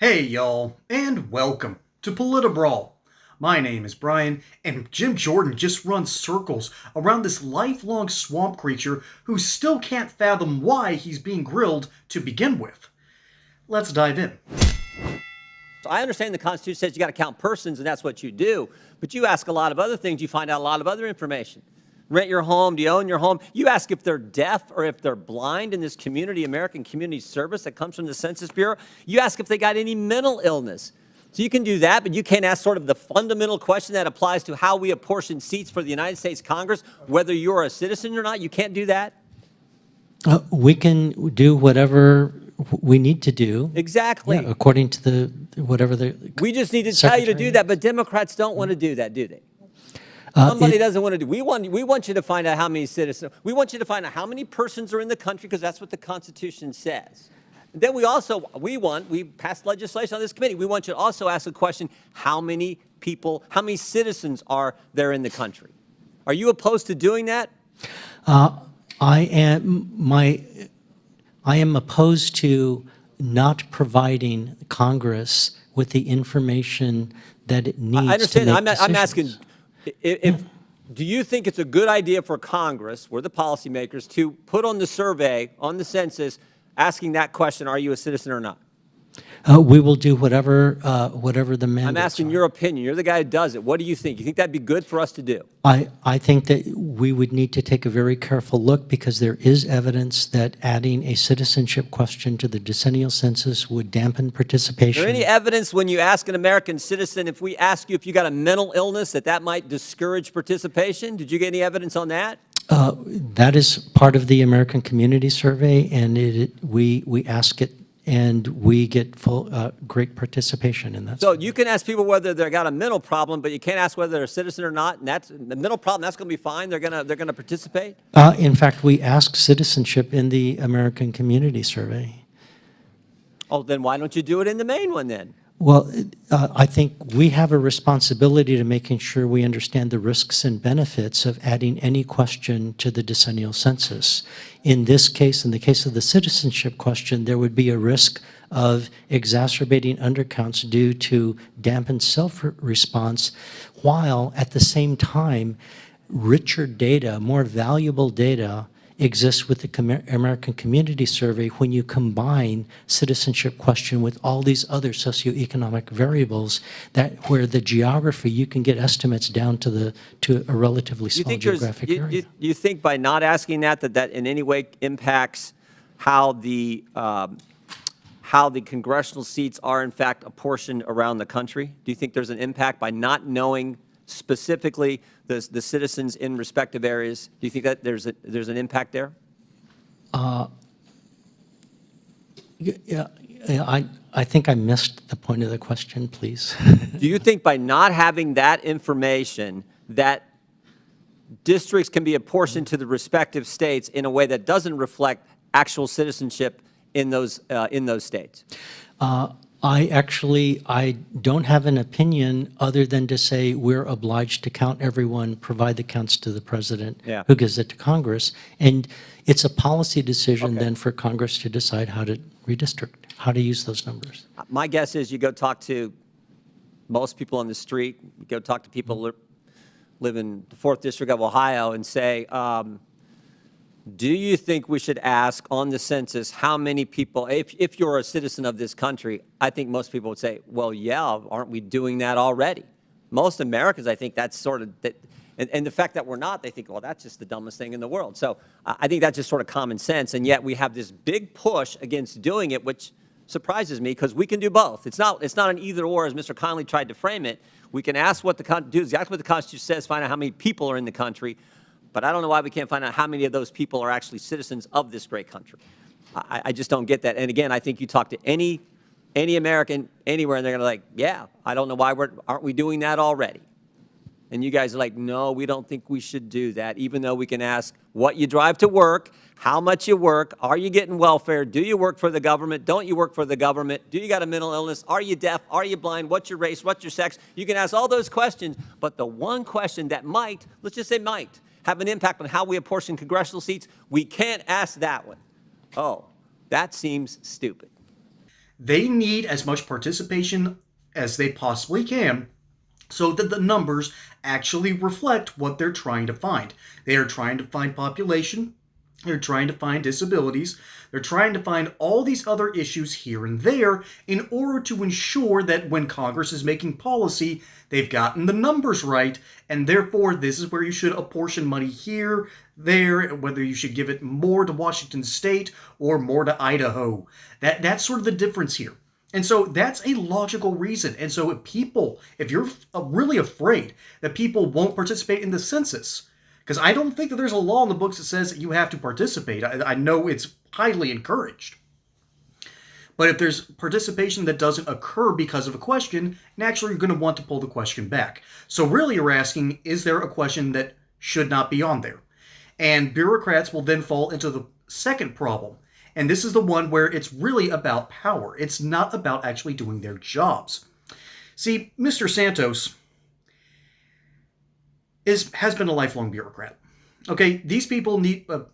Hey y'all, and welcome to Politibrawl. My name is Brian, and Jim Jordan just runs circles around this lifelong swamp creature who still can't fathom why he's being grilled to begin with. Let's dive in. So I understand the Constitution says you got to count persons, and that's what you do. But you ask a lot of other things, you find out a lot of other information. Rent your home, do you own your home? You ask if they're deaf or if they're blind in this community, American Community Service that comes from the Census Bureau. You ask if they got any mental illness. So you can do that, but you can't ask sort of the fundamental question that applies to how we apportion seats for the United States Congress, whether you're a citizen or not. You can't do that. We can do whatever we need to do. Exactly. Yeah, according to the We just need to tell you to do that, but Democrats don't want to do that, do they? Somebody doesn't want to do. We want you to find out how many citizens. We want you to find out how many persons are in the country because that's what the Constitution says. And then we passed legislation on this committee. We want you to also ask the question: how many people, how many citizens are there in the country? Are you opposed to doing that? I am opposed to not providing Congress with the information that it needs. I understand. To make I'm asking. decisions. Do you think it's a good idea for Congress, we're the policymakers, to put on the survey, on the census, asking that question, are you a citizen or not? We will do whatever the mandates I'm asking are. your opinion. You're the guy who does it. What do you think? You think that'd be good for us to do? I think that we would need to take a very careful look because there is evidence that adding a citizenship question to the decennial census would dampen participation. Is there any evidence when you ask an American citizen, if we ask you if you got a mental illness, that might discourage participation? Did you get any evidence on that? That is part of the American Community Survey, and we ask it, and we get great participation in that. So you can ask people whether they've got a mental problem, but you can't ask whether they're a citizen or not. And that's the mental problem. That's going to be fine. They're going to participate. In fact, we ask citizenship in the American Community Survey. Oh, then why don't you do it in the main one then? Well, I think we have a responsibility to making sure we understand the risks and benefits of adding any question to the decennial census. In this case, in the case of the citizenship question, there would be a risk of exacerbating undercounts due to dampened self-response, while at the same time, richer data, more valuable data exists with the American Community Survey when you combine citizenship question with all these other socioeconomic variables where the geography, you can get estimates down to a relatively small geographic area. You think by not asking that in any way impacts how the congressional seats are in fact apportioned around the country? Do you think there's an impact by not knowing specifically the citizens in respective areas? Do you think that there's an impact there? Yeah, I think I missed the point of the question, please. Do you think by not having that information that districts can be apportioned to the respective states in a way that doesn't reflect actual citizenship in those states? I don't have an opinion other than to say we're obliged to count everyone, provide the counts to the president, who gives it to Congress. And it's a policy decision then for Congress to decide how to redistrict, how to use those numbers. My guess is you go talk to most people on the street, you go talk to people who live in the 4th District of Ohio and say, do you think we should ask on the census how many people, if you're a citizen of this country? I think most people would say, well, yeah, aren't we doing that already? Most Americans, I think that's sort of, and the fact that we're not, they think, well, that's just the dumbest thing in the world. So I think that's just sort of common sense, and yet we have this big push against doing it, which surprises me because we can do both. It's not an either or, as Mr. Connolly tried to frame it. We can ask do exactly what the Constitution says, find out how many people are in the country. But I don't know why we can't find out how many of those people are actually citizens of this great country. I just don't get that. And again, I think you talk to any American anywhere, and they're going to like, yeah, I don't know why aren't we doing that already? And you guys are like, no, we don't think we should do that, even though we can ask what you drive to work, how much you work, are you getting welfare, do you work for the government, don't you work for the government, do you got a mental illness, are you deaf, are you blind, what's your race, what's your sex? You can ask all those questions, but the one question that might, let's just say might, have an impact on how we apportion congressional seats, we can't ask that one. Oh, that seems stupid. They need as much participation as they possibly can so that the numbers actually reflect what they're trying to find. They are trying to find population, they're trying to find disabilities, they're trying to find all these other issues here and there in order to ensure that when Congress is making policy, they've gotten the numbers right, and therefore this is where you should apportion money here, there, whether you should give it more to Washington State or more to Idaho. That's sort of the difference here. And so that's a logical reason. And so if you're really afraid that people won't participate in the census, because I don't think that there's a law in the books that says that you have to participate. I know it's highly encouraged. But if there's participation that doesn't occur because of a question, naturally you're going to want to pull the question back. So really you're asking, is there a question that should not be on there? And bureaucrats will then fall into the second problem. And this is the one where it's really about power. It's not about actually doing their jobs. See, Mr. Santos has been a lifelong bureaucrat. Okay, these people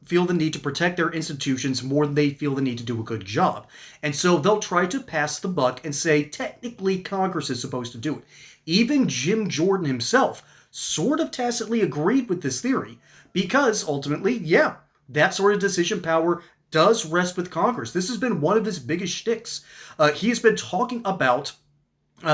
feel the need to protect their institutions more than they feel the need to do a good job. And so they'll try to pass the buck and say, technically, Congress is supposed to do it. Even Jim Jordan himself sort of tacitly agreed with this theory because ultimately, yeah, that sort of decision power does rest with Congress. This has been one of his biggest shticks. He has been talking about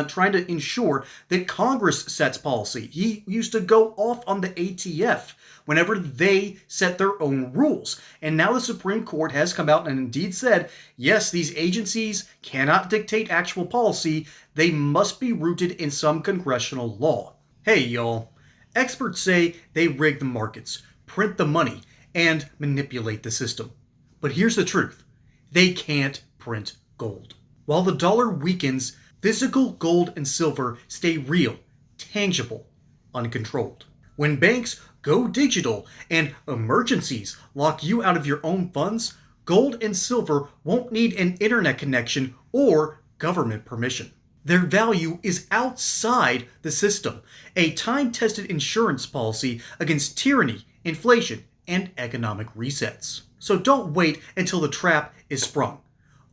trying to ensure that Congress sets policy. He used to go off on the ATF whenever they set their own rules. And now the Supreme Court has come out and indeed said, yes, these agencies cannot dictate actual policy. They must be rooted in some congressional law. Hey, y'all. Experts say they rig the markets, print the money, and manipulate the system. But here's the truth. They can't print gold. While the dollar weakens, physical gold and silver stay real, tangible, uncontrolled. When banks go digital and emergencies lock you out of your own funds, gold and silver won't need an internet connection or government permission. Their value is outside the system, a time-tested insurance policy against tyranny, inflation, and economic resets. So don't wait until the trap is sprung.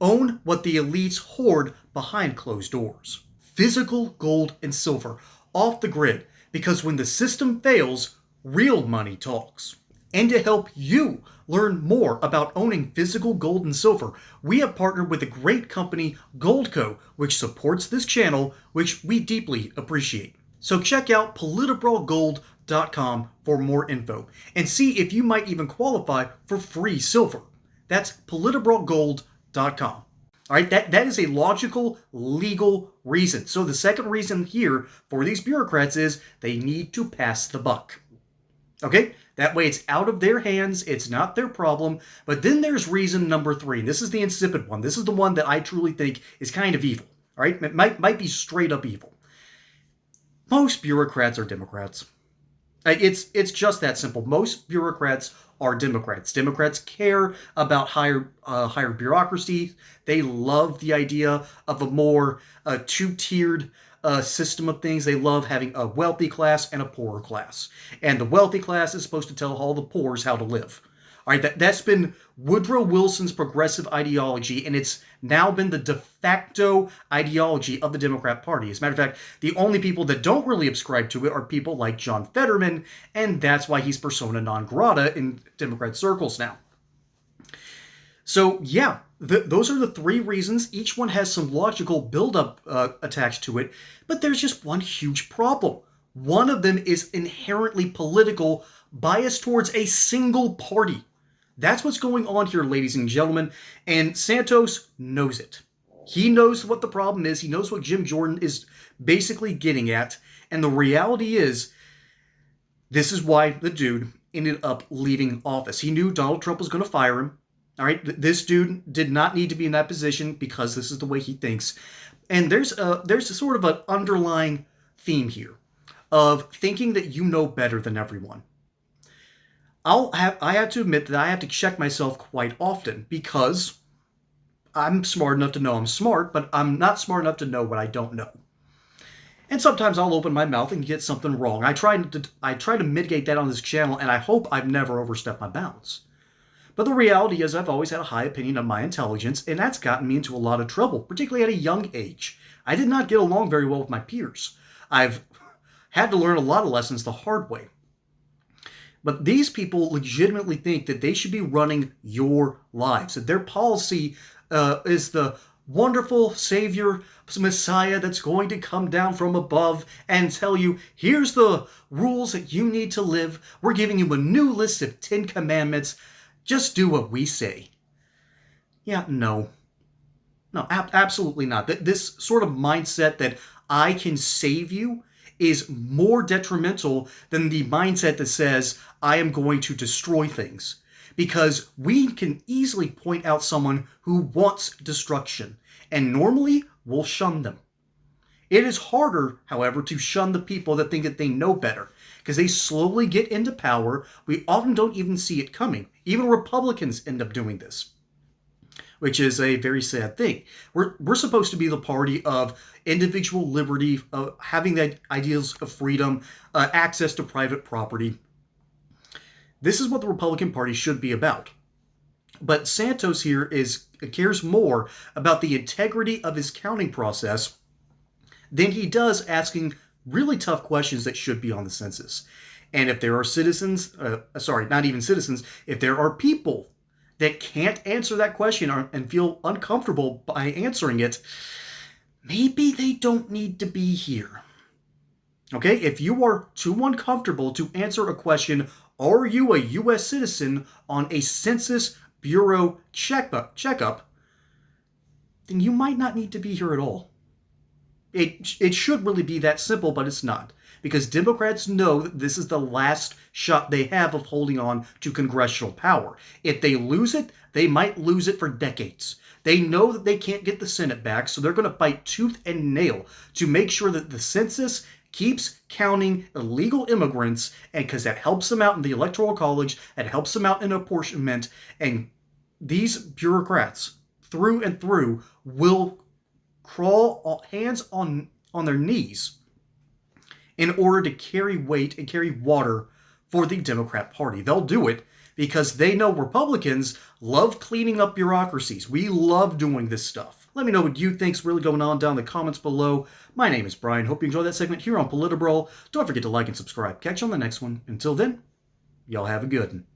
Own what the elites hoard behind closed doors. Physical gold and silver off the grid, because when the system fails, real money talks. And to help you learn more about owning physical gold and silver, we have partnered with the great company Goldco, which supports this channel, which we deeply appreciate. So check out politbralgold.com for more info and see if you might even qualify for free silver. That's politbralgold.com. All right, that is a logical, legal reason. So the second reason here for these bureaucrats is they need to pass the buck. Okay, that way it's out of their hands, it's not their problem. But then there's reason number three, and this is the insipid one. This is the one that I truly think is kind of evil. All right, it might be straight up evil. Most bureaucrats are Democrats. It's just that simple. Most bureaucrats are Democrats. Democrats care about higher bureaucracy. They love the idea of a more two-tiered system of things. They love having a wealthy class and a poorer class. And the wealthy class is supposed to tell all the poors how to live. All right, that's been Woodrow Wilson's progressive ideology, and it's now been the de facto ideology of the Democrat Party. As a matter of fact, the only people that don't really ascribe to it are people like John Fetterman, and that's why he's persona non grata in Democrat circles now. So, yeah, those are the three reasons. Each one has some logical buildup attached to it, but there's just one huge problem. One of them is inherently political, biased towards a single party. That's what's going on here, ladies and gentlemen, and Santos knows it. He knows what the problem is. He knows what Jim Jordan is basically getting at, and the reality is, this is why the dude ended up leaving office. He knew Donald Trump was going to fire him. All right, this dude did not need to be in that position because this is the way he thinks. And there's a sort of an underlying theme here of thinking that you know better than everyone. I have to admit that I have to check myself quite often because I'm smart enough to know I'm smart, but I'm not smart enough to know what I don't know. And sometimes I'll open my mouth and get something wrong. I try to mitigate that on this channel, and I hope I've never overstepped my bounds. But the reality is I've always had a high opinion of my intelligence, and that's gotten me into a lot of trouble, particularly at a young age. I did not get along very well with my peers. I've had to learn a lot of lessons the hard way. But these people legitimately think that they should be running your lives, that their policy is the wonderful savior, Messiah that's going to come down from above and tell you, here's the rules that you need to live. We're giving you a new list of 10 commandments. Just do what we say. Yeah, no. No, absolutely not. This sort of mindset that I can save you is more detrimental than the mindset that says, I am going to destroy things. Because we can easily point out someone who wants destruction, and normally we'll shun them. It is harder, however, to shun the people that think that they know better, because they slowly get into power. We often don't even see it coming. Even Republicans end up doing this, which is a very sad thing. We're supposed to be the party of individual liberty, of having the ideals of freedom, access to private property. This is what the Republican Party should be about. But Santos here cares more about the integrity of his counting process than he does asking really tough questions that should be on the census. And if there are citizens, not even citizens, if there are people that can't answer that question and feel uncomfortable by answering it, maybe they don't need to be here. Okay, if you are too uncomfortable to answer a question, are you a U.S. citizen on a Census Bureau checkup, then you might not need to be here at all. It should really be that simple, but it's not. Because Democrats know that this is the last shot they have of holding on to congressional power. If they lose it, they might lose it for decades. They know that they can't get the Senate back, so they're going to fight tooth and nail to make sure that the census keeps counting illegal immigrants, and because that helps them out in the Electoral College, that helps them out in apportionment, and these bureaucrats, through and through, will crawl hands on their knees in order to carry weight and carry water for the Democrat Party. They'll do it because they know Republicans love cleaning up bureaucracies. We love doing this stuff. Let me know what you think's really going on down in the comments below. My name is Brian. Hope you enjoyed that segment here on Politibrawl. Don't forget to like and subscribe. Catch you on the next one. Until then, y'all have a good one.